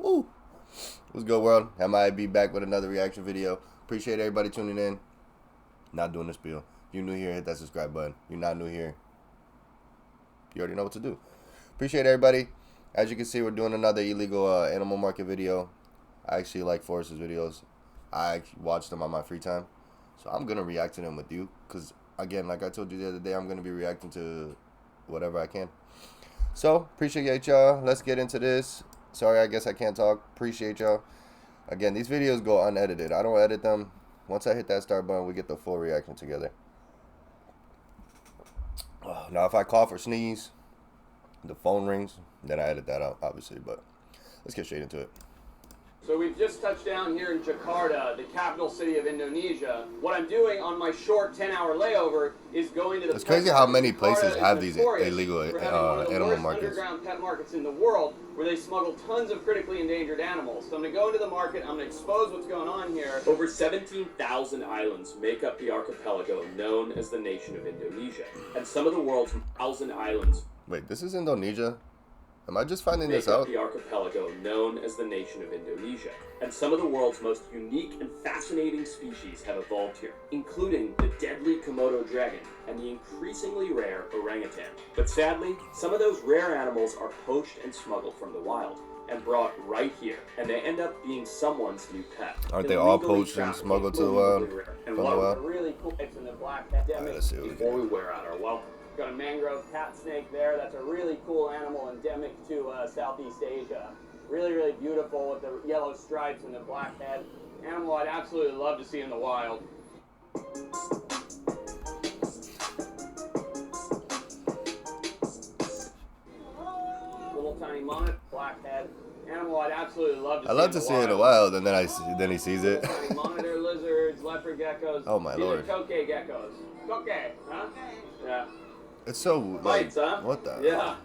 Woo! What's good, world? I might be back with another reaction video. Appreciate everybody tuning in. Not doing this spiel. If you're new here, hit that subscribe button. You're not new here, you already know what to do. Appreciate everybody. As you can see, we're doing another illegal animal market video. I actually like Forrest's videos. I watch them on my free time. So I'm going to react to them with you. Because, again, like I told you the other day, I'm going to be reacting to whatever I can. So, appreciate y'all. Let's get into this. Sorry, I guess I can't talk. Appreciate y'all. Again, these videos go unedited. I don't edit them. Once I hit that start button, we get the full reaction together. Now, if I cough or sneeze, the phone rings, then I edit that out, obviously. But let's get straight into it. So we've just touched down here in Jakarta, the capital city of Indonesia. What I'm doing on my short 10-hour layover is going to the... It's crazy how many places have these illegal animal markets. Underground pet markets in the world where they smuggle tons of critically endangered animals. So I'm going to go into the market, I'm going to expose what's going on here. Over 17,000 islands make up the archipelago known as the nation of Indonesia. And some of the world's 1,000 islands... Wait, this is Indonesia? Am I just finding this out? The archipelago known as the nation of Indonesia. And some of the world's most unique and fascinating species have evolved here, including the deadly Komodo dragon and the increasingly rare orangutan. But sadly, some of those rare animals are poached and smuggled from the wild and brought right here, and they end up being someone's new pet. Aren't they all poached and smuggled to the wild? And one of the really cool things in the black epidemic before we wear out our welcome. Got a mangrove cat snake there. That's a really cool animal endemic to Southeast Asia. Really, really beautiful with the yellow stripes and the black head. Animal I'd absolutely love to see in the wild. Little tiny monnet, black head. Animal I'd absolutely love to see. I love to see it in the wild, and then he sees it. Tiny monitor lizards, leopard geckos. Oh my lord. These are tokay geckos. Tokay, huh? Yeah. It's so like, Bites, huh? what the? Yeah.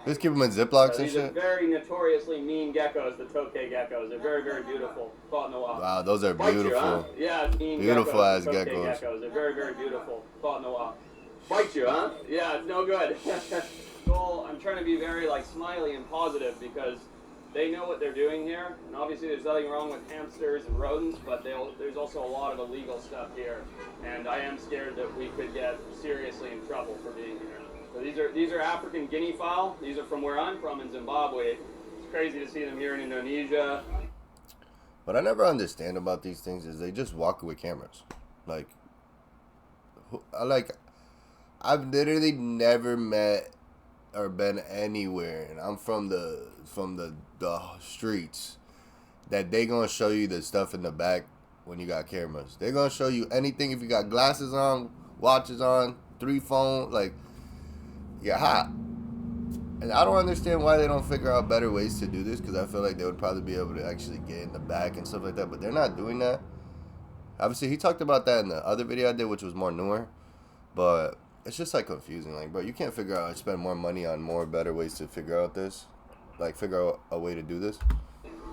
Just keep them in Ziplocs and these are shit. very notoriously mean geckos, the tokay geckos. They're very, very beautiful. Caught in the wild. Wow, those are beautiful. You, huh? Yeah, mean beautiful geckos, ass geckos. They're very, very beautiful. Caught in the wild. Bite you, huh? Yeah, it's no good. So I'm trying to be very like smiley and positive because they know what they're doing here, and obviously there's nothing wrong with hamsters and rodents, but there's also a lot of illegal stuff here, and I am scared that we could get seriously in trouble for being here. So these are African guinea fowl. These are from where I'm from in Zimbabwe. It's crazy to see them here in Indonesia. What I never understand about these things is they just walk with cameras. I've literally never met or been anywhere, and I'm from the streets, that they gonna show you the stuff in the back when you got cameras. They gonna show you anything if you got glasses on, watches on, 3 phones, like, you're hot. And I don't understand why they don't figure out better ways to do this, because I feel like they would probably be able to actually get in the back and stuff like that, but they're not doing that. Obviously, he talked about that in the other video I did, which was more newer, but it's just like confusing. Like, bro, you can't figure out, spend more money on more better ways to figure out this. Like, figure out a way to do this.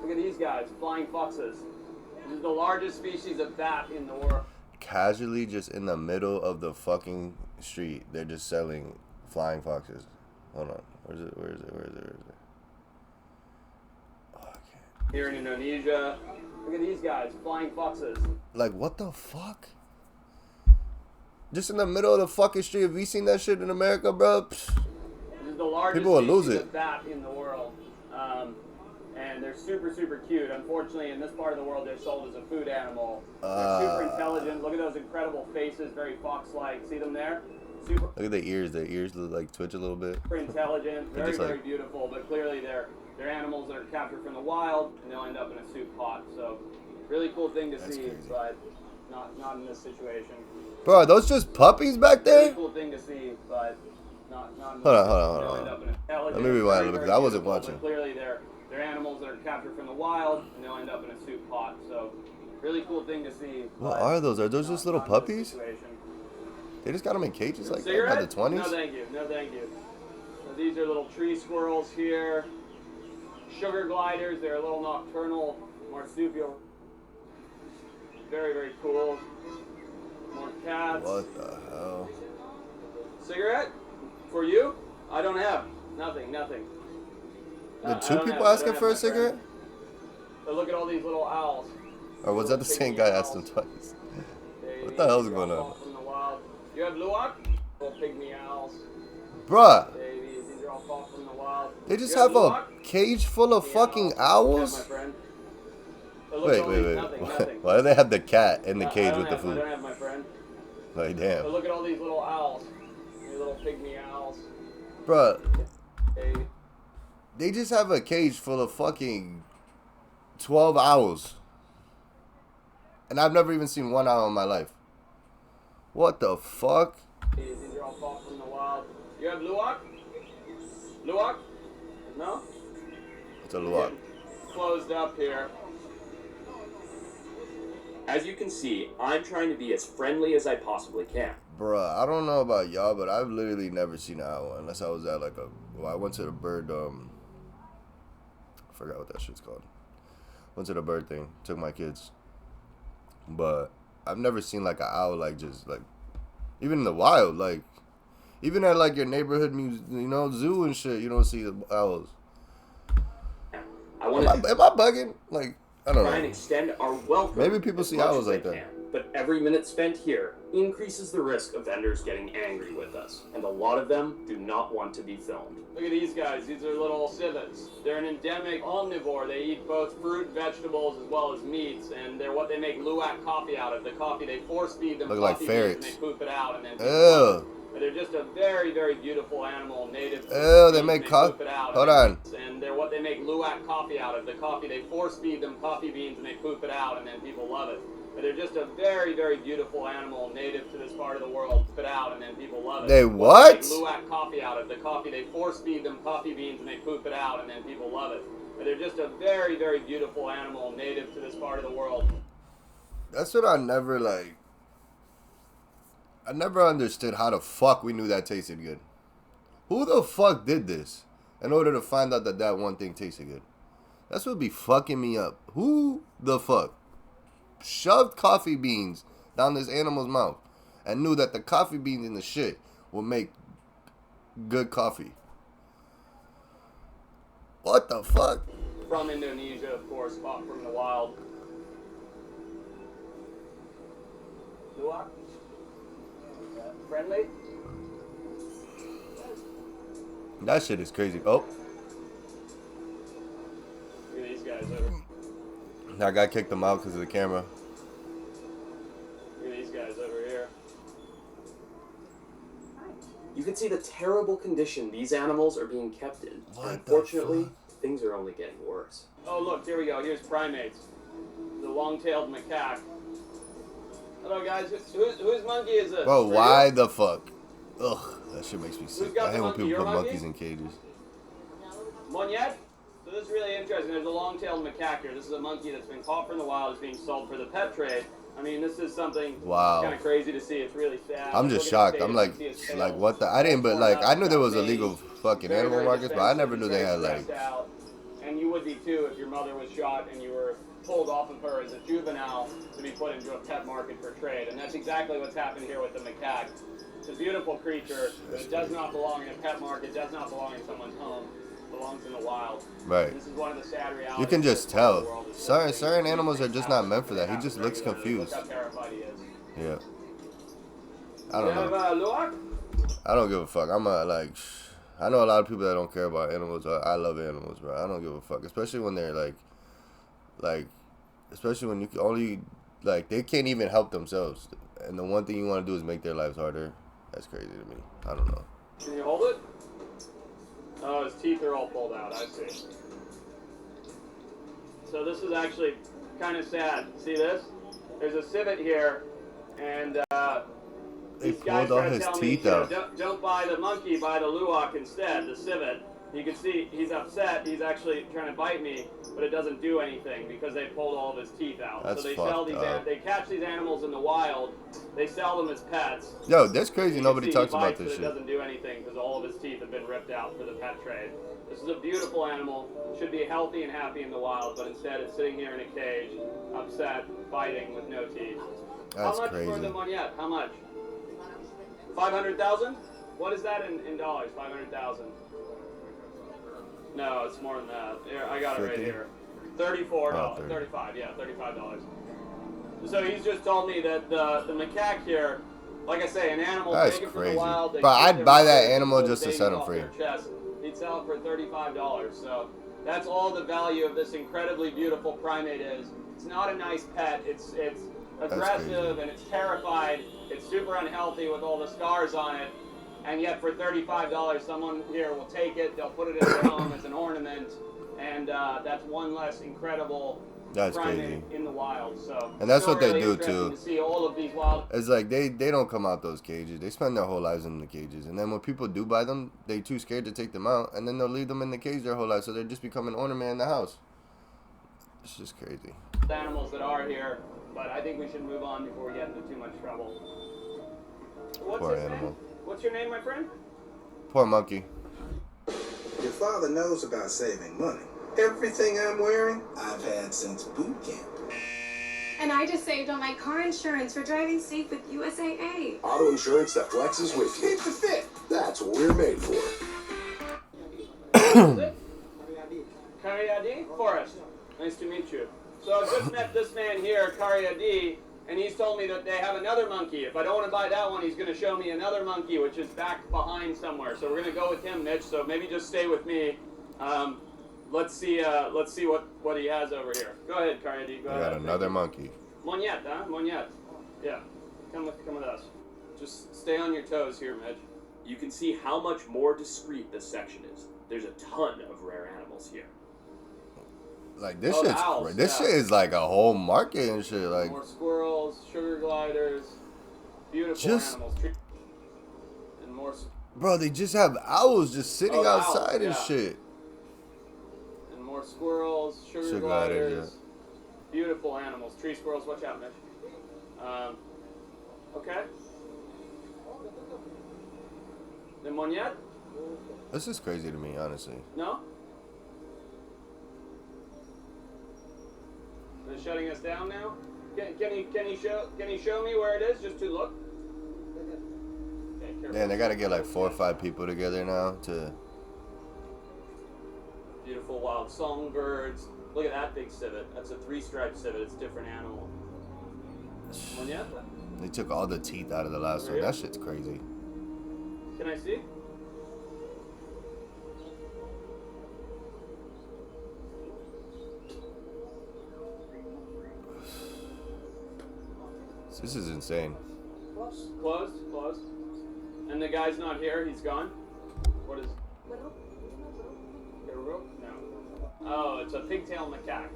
Look at these guys, flying foxes. This is the largest species of bat in the world. Casually, just in the middle of the fucking street, they're just selling flying foxes. Hold on. Where is it? Oh, I can't. Here in Indonesia. Look at these guys, flying foxes. Like, what the fuck? Just in the middle of the fucking street. Have you seen that shit in America, bro? This is the largest people will lose species it. of bat in the world. And they're super, super cute. Unfortunately, in this part of the world, they're sold as a food animal. They're super intelligent. Look at those incredible faces, very fox-like. See them there? Super. Look at the ears. The ears look like twitch a little bit. Super intelligent, very, like, very beautiful. But clearly, they're animals that are captured from the wild, and they'll end up in a soup pot. So, really cool thing to see, crazy. but not in this situation. Bro, are those just puppies back there? Really cool thing to see, but not in Hold on. Let me rewind a little bit because I wasn't watching. Clearly, they're animals that are captured from the wild, and they'll end up in a soup pot. So, really cool thing to see. What are those? Are those just little puppies? They just got them in cages like that by the 20s? No, thank you. No, thank you. So these are little tree squirrels here. Sugar gliders. They're a little nocturnal marsupial. Very, very cool. More cats. What the hell? Cigarette? For you? I don't have. Nothing. The two people asking for a cigarette? But look at all these little owls. Or was that the same guy asked him twice? What the hell's going on? From the wild. You have luwak? Little pygmy owls. Bruh. Babies, these are all caught from the wild. They just have a cage full of fucking owls? Wait. Nothing. Why do they have the cat in the cage with the food? I don't have, my friend. Like, damn. But look at all these little owls. These little pygmy owls. Bruh. They just have a cage full of fucking 12 owls. And I've never even seen one owl in my life. What the fuck? These are all caught from the wild. You have luwak? Luwak? No? It's a luwak. Closed up here. As you can see, I'm trying to be as friendly as I possibly can. Bruh, I don't know about y'all, but I've literally never seen an owl unless I was at like I went to the bird, I forgot what that shit's called. Went to the bird thing, took my kids. But I've never seen like an owl like just like, even in the wild, like, even at like your neighborhood zoo and shit, you don't see the owls. Am I bugging? Like, I don't know. Try and extend our welcome. Maybe people see owls like that. But every minute spent here increases the risk of vendors getting angry with us, and a lot of them do not want to be filmed. Look at these guys. These are little civets. They're an endemic omnivore. They eat both fruit, vegetables, as well as meats, and they're what they make luwak coffee out of. The coffee, they force feed them look coffee like ferrets. beans and they poop it out, and then ew. They're just a very, very beautiful animal, native. Ew, they make coffee. Hold on. And they're what they make luwak coffee out of. The coffee, they force feed them coffee beans and they poop it out, and then people love it. But they're just a very, very beautiful animal, native to this part of the world. Put out, and then people love it. They what? They make luwak coffee out of. The coffee, they force feed them coffee beans and they poop it out, and then people love it. But they're just a very, very beautiful animal, native to this part of the world. That's what I never like. I never understood how the fuck we knew that tasted good. Who the fuck did this in order to find out that that one thing tasted good? That's what be fucking me up. Who the fuck shoved coffee beans down this animal's mouth and knew that the coffee beans in the shit will make good coffee? What the fuck? From Indonesia, of course, caught from the wild. Luwak? Friendly? That shit is crazy. Oh. Look at these guys over. That guy kicked them out because of the camera. Look at these guys over here. You can see the terrible condition these animals are being kept in. What Unfortunately, things are only getting worse. Oh, look, here we go. Here's primates. The long-tailed macaque. Hello, guys. Whose monkey is this? Bro, why the fuck? Ugh, that shit makes me sick. got I the hate when monkey? people Your put monkey? monkeys in cages. Monyet? So this is really interesting. There's a long-tailed macaque here. This is a monkey that's been caught from the wild. It's being sold for the pet trade. I mean, this is something kind of crazy to see. It's really sad. I'm just shocked. I'm like what the? I didn't, but like, I knew there was illegal fucking animal markets, but I never knew they had like. And you would be too if your mother was shot and you were pulled off of her as a juvenile to be put into a pet market for trade. And that's exactly what's happened here with the macaque. It's a beautiful creature, but it does not belong in a pet market, does not belong in someone's home. It belongs in the wild. Right. This is one of the sad realities. You can just tell. Certain animals are just not meant for that. He just looks confused. Look how terrified he is. Yeah. I don't know. Luwak? I don't give a fuck. I know a lot of people that don't care about animals. I love animals, bro. I don't give a fuck. Especially when they're especially when you can only, they can't even help themselves. And the one thing you want to do is make their lives harder. That's crazy to me. I don't know. Can you hold it? Oh, his teeth are all pulled out. I see. So this is actually kind of sad. See this? There's a civet here, and They these guys pulled all try to his tell teeth me, out. Don't buy the monkey, buy the luwak instead, the civet. You can see he's upset. He's actually trying to bite me, but it doesn't do anything because they pulled all of his teeth out. That's so they fucked sell these. up. They catch these animals in the wild. They sell them as pets. Yo, that's crazy. You Nobody can see talks he about bites, this but shit. It doesn't do anything because all of his teeth have been ripped out for the pet trade. This is a beautiful animal. Should be healthy and happy in the wild, but instead it's sitting here in a cage, upset, fighting with no teeth. That's How much crazy. for the monyet? How much? 500,000? What is that in dollars? 500,000? No, it's more than that. Here, I got it right 50? here. $34, Oh, 30. 35, yeah, $35. So he's just told me that the macaque here, like I say, an animal That's taken from crazy. the wild. But I'd buy that animal just to set him free. He'd sell it for $35. So that's all the value of this incredibly beautiful primate is. It's not a nice pet. It's aggressive and it's terrified. It's super unhealthy with all the scars on it. And yet for $35, someone here will take it. They'll put it in their home as an ornament. And that's one less incredible primate in the wild. So and that's what really they do too. To see all of these wild. It's like they don't come out those cages. They spend their whole lives in the cages, and then when people do buy them, they're too scared to take them out, and then they'll leave them in the cage their whole life, so they just become an ornament in the house. It's just crazy. The animals that are here, but I think we should move on before we get into too much trouble. Poor animal. What's your name, my friend? Poor monkey. Your father knows about saving money. Everything I'm wearing, I've had since boot camp. And I just saved on my car insurance for driving safe with USAA. Auto insurance that flexes with you. Keep the fit. That's what we're made for. Kariadi? Forrest. Nice to meet you. So I've just met this man here, Kariadi, and he's told me that they have another monkey. If I don't want to buy that one, he's going to show me another monkey, which is back behind somewhere. So we're going to go with him, Mitch. So maybe just stay with me. Let's see what he has over here. Go ahead, Kariadi. Go ahead. Got another monkey. Monyet, huh? Monyet. Yeah. Come with us. Just stay on your toes here, Mitch. You can see how much more discreet this section is. There's a ton of rare animals here. Like this owls, this shit is like a whole market and shit. Like more squirrels, sugar gliders, beautiful animals, and more. Bro, they just have owls just sitting outside and yeah. shit. And more squirrels, sugar gliders, beautiful animals, tree squirrels. Watch out, Mitch. Okay. The monyet? This is crazy to me, honestly. No. They're shutting us down now. Can he show me where it is just to look? Okay, Man, they gotta get like 4 or 5 people together now to. Beautiful wild songbirds. Look at that big civet. That's a 3-striped civet. It's a different animal. Monyet? They took all the teeth out of the last one. That shit's crazy. Can I see? This is insane. Closed. And the guy's not here. He's gone. What is? No. Oh, it's a pigtail macaque.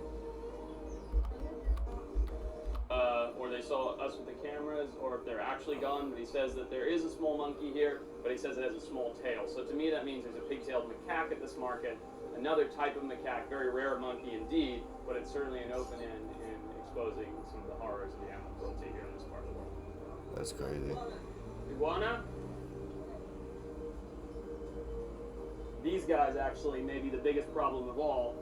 Or they saw us with the cameras, or if they're actually gone. But he says that there is a small monkey here, but he says it has a small tail. So to me, that means there's a pigtailed macaque at this market. Another type of macaque, very rare monkey indeed, but it's certainly an open end in exposing some of the horrors of the animal cruelty here in this part of the world. That's crazy. Iguana? These guys actually may be the biggest problem of all.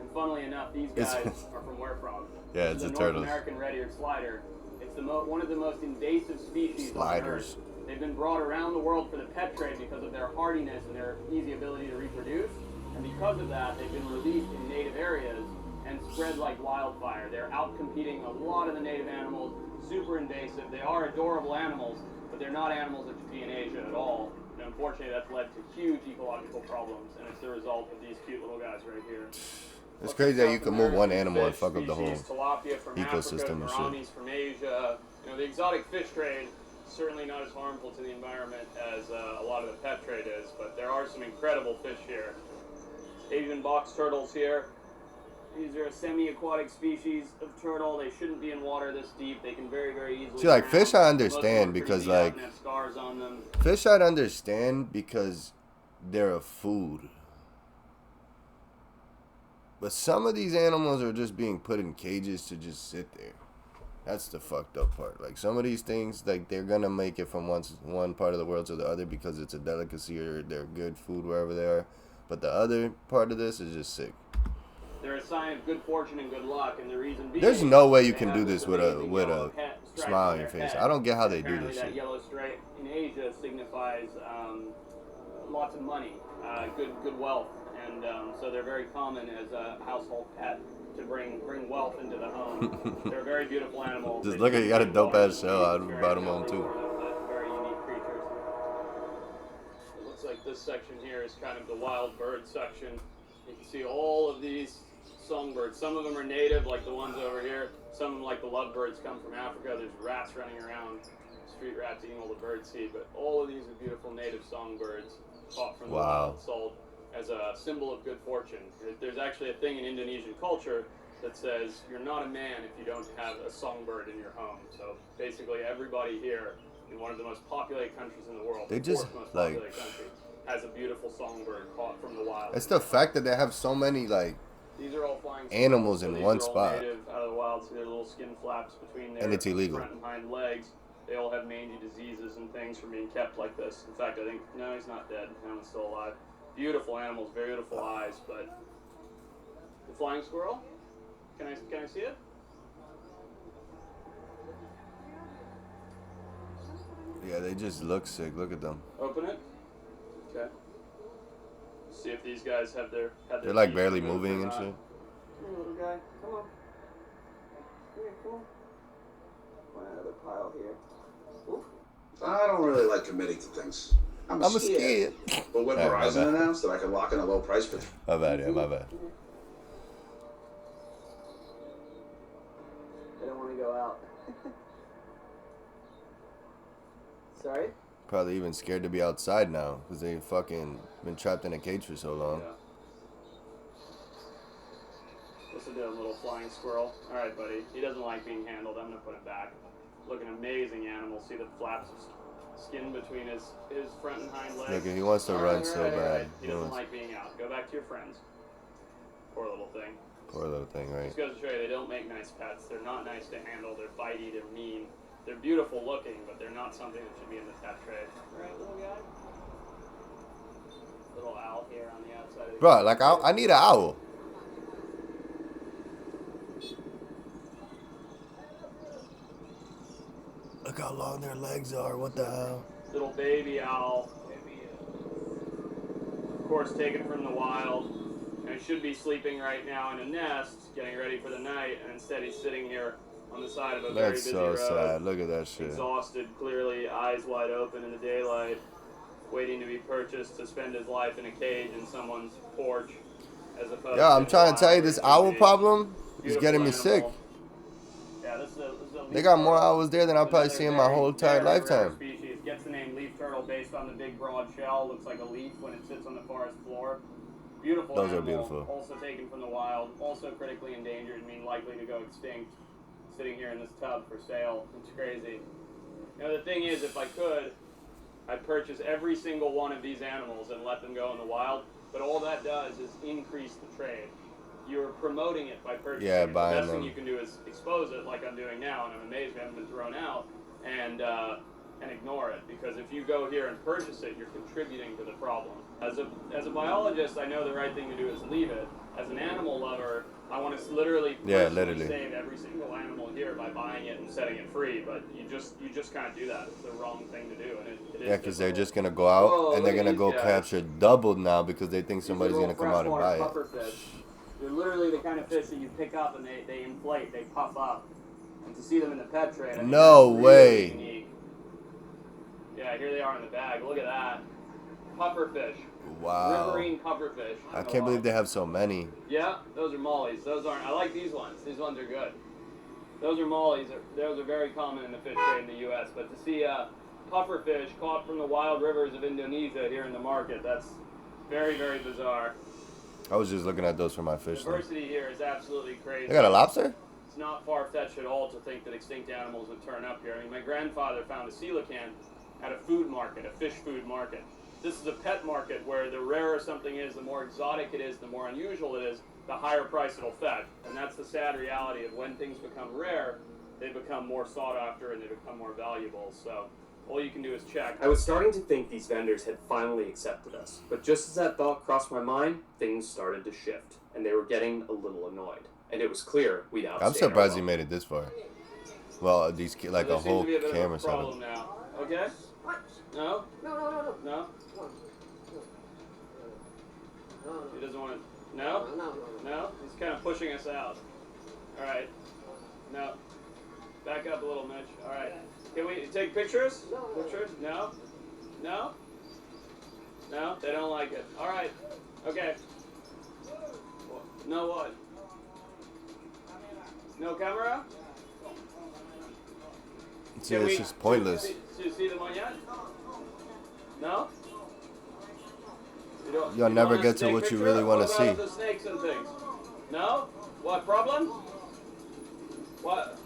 And funnily enough, these guys are from where from? Yeah, it's a North turtle. American red-eared slider. It's one of the most invasive species on Earth. They've been brought around the world for the pet trade because of their hardiness and their easy ability to reproduce. And because of that, they've been released in native areas and spread like wildfire. They're out-competing a lot of the native animals, super invasive. They are adorable animals, but they're not animals that should be in Asia at all. And unfortunately, that's led to huge ecological problems, and it's the result of these cute little guys right here. It's crazy that you can move one animal and fuck up the whole tilapia from ecosystem Africa, and shit. from Asia. You know, the exotic fish trade is certainly not as harmful to the environment as a lot of the pet trade is, but there are some incredible fish here. Asian box turtles here. These are a semi-aquatic species of turtle. They shouldn't be in water this deep. They can very, very easily. See, like fish, I understand because like have scars on them. Fish, I'd understand because they're a food. But some of these animals are just being put in cages to just sit there. That's the fucked up part. Like some of these things, like they're gonna make it from one part of the world to the other because it's a delicacy or they're good food wherever they are. But the other part of this is just sick. They're a sign of good fortune and good luck, and the reason being. There's no way you can do this with a smile on your face. I don't get how they do this shit. That yellow stripe in Asia signifies lots of money, good wealth, and so they're very common as a household pet to bring wealth into the home. They're a very beautiful animal. Just look at, you got a dope ass shell. I'd brought him home too. Very unique creatures. It looks like this section here is kind of the wild bird section. You can see all of these songbirds. Some of them are native, like the ones over here. Some of them, like the lovebirds, come from Africa. There's rats running around, street rats eating all the bird seed. But all of these are beautiful native songbirds caught from the wild, sold as a symbol of good fortune. There's actually a thing in Indonesian culture that says you're not a man if you don't have a songbird in your home. So basically everybody here in one of the most populated countries in the world, they just most like populated country, has a beautiful songbird caught from the wild. It's the fact that they have so many like these are all flying animals so in these one are all spot. native out of the wild, so their little skin flaps between their And it's illegal. front and hind legs. They all have mangy diseases and things from being kept like this. In fact, I think, no, he's not dead. That one's still alive. Beautiful animals, beautiful eyes, but the flying squirrel, can I see it? Yeah, they just look sick. Look at them. Open it. Okay. See if these guys have their They're like teeth barely removed or moving and not. shit. Come here, little guy. Come on. Come here, come on. Another pile here. Ooh. I don't really like committing to things. I'm scared. But when All right, my Verizon bad. announced that I could lock in a low price for My bad, yeah, my bad. I don't want to go out. Sorry? Probably even scared to be outside now because they fucking been trapped in a cage for so long. Yeah. This will do a little flying squirrel. All right, buddy. He doesn't like being handled. I'm gonna put it back. Looking amazing animal. See the flaps of skin between his front and hind legs. Look, he wants to run so bad. Right. He doesn't like being out. Go back to your friends. Poor little thing. Poor little thing, right? Just goes to show you, they don't make nice pets. They're not nice to handle. They're bitey. They're mean. They're beautiful looking, but they're not something that should be in the pet trade. Right, little guy? Little owl here on the outside of the Bro, like I need an owl. Look how long their legs are. What the hell? little baby owl. Of course, taken from the wild. And it should be sleeping right now in a nest, getting ready for the night, and instead he's sitting here on the side of a very That's busy so road. sad. Look at that shit. Exhausted, clearly, eyes wide open in the daylight, waiting to be purchased to spend his life in a cage in someone's porch, as opposed Yeah, I'm to trying to tell you, wild this where owl he's problem is beautiful getting me animal. sick. Yeah, this is a They leaf got more turtle. owls there than I'll probably Another see in my very, whole entire very rare lifetime. Species. Gets the name leaf turtle based on the big broad shell. Looks like a leaf when it sits on the forest floor. Beautiful Those are animal, beautiful. Also taken from the wild. Also critically endangered. I mean, likely to go extinct. Sitting here in this tub for sale. It's crazy. You know, the thing is, if I could, I'd purchase every single one of these animals and let them go in the wild. But all that does is increase the trade. You're promoting it by purchasing it. buying The best them. thing you can do is expose it like I'm doing now, and I'm amazed we haven't been thrown out, and ignore it. Because if you go here and purchase it, you're contributing to the problem. As a biologist, I know the right thing to do is leave it. As an animal lover, I want to literally personally save every single animal here by buying it and setting it free. But you just can't do that. It's the wrong thing to do, and it is. Yeah, because they're just gonna go out Whoa, and they're look at gonna these go guys. capture double now because they think These are somebody's little gonna come out and buy freshwater it. puffer fish. They're literally the kind of fish that you pick up and they inflate, they puff up. And to see them in the pet trade, I think No that's way. really unique. Yeah, here they are in the bag. Look at that. Pufferfish. Wow. Riverine pufferfish. I can't believe they have so many. Yeah, those are mollies. Those aren't. I like these ones. These ones are good. Those are mollies. Those are very common in the fish trade in the U.S. But to see pufferfish caught from the wild rivers of Indonesia here in the market, that's very, very bizarre. I was just looking at those for my fish. Though. Diversity here is absolutely crazy. They got a lobster? It's not far-fetched at all to think that extinct animals would turn up here. I mean, my grandfather found a coelacanth at a food market, a fish food market. This is a pet market where the rarer something is, the more exotic it is, the more unusual it is, the higher price it'll fetch. And that's the sad reality of when things become rare, they become more sought after and they become more valuable. So all you can do is check. I was starting to think these vendors had finally accepted us, but just as that thought crossed my mind, things started to shift, and they were getting a little annoyed. And it was clear we'd outstayed I'm surprised our he made it this far. Well, these like There a seems whole to be a bit of a camera problem setup. now. Okay? No? No. No? He doesn't want to. No? No? He's kind of pushing us out. Alright. No. Back up a little, Mitch. Alright. Can we take pictures? Pictures? No? No? No? They don't like it. Alright. Okay. No what? No camera? See, it's just pointless. Do you see them on yet? No? You'll never get to what you really want to see. The snakes and things? No? What problem? What?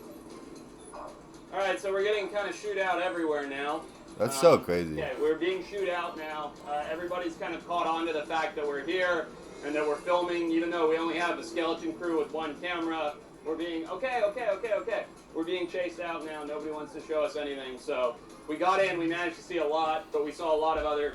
Alright, so we're getting kind of shoot out everywhere now. That's so crazy. Yeah, we're being shoot out now. Everybody's kind of caught on to the fact that we're here and that we're filming, even though we only have a skeleton crew with one camera. We're being, okay. We're being chased out now. Nobody wants to show us anything. So we got in, we managed to see a lot, but we saw a lot of other...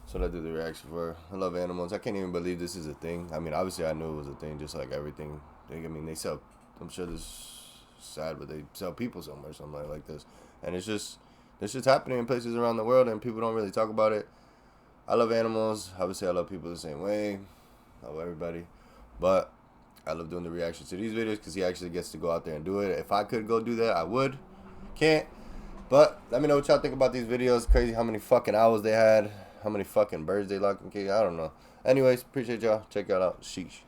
So I did the reaction for. I love animals. I can't even believe this is a thing. I mean, obviously I knew it was a thing, just like everything. They sell, I'm sure this is sad, but they sell people somewhere, something like this. And it's just happening in places around the world, and people don't really talk about it. I love animals. Obviously I love people the same way. I love everybody. But I love doing the reactions to these videos because he actually gets to go out there and do it. If I could go do that, I would. Can't. But let me know what y'all think about these videos. Crazy how many fucking owls they had. How many fucking birds they locked in cages. I don't know. Anyways, appreciate y'all. Check y'all out. Sheesh.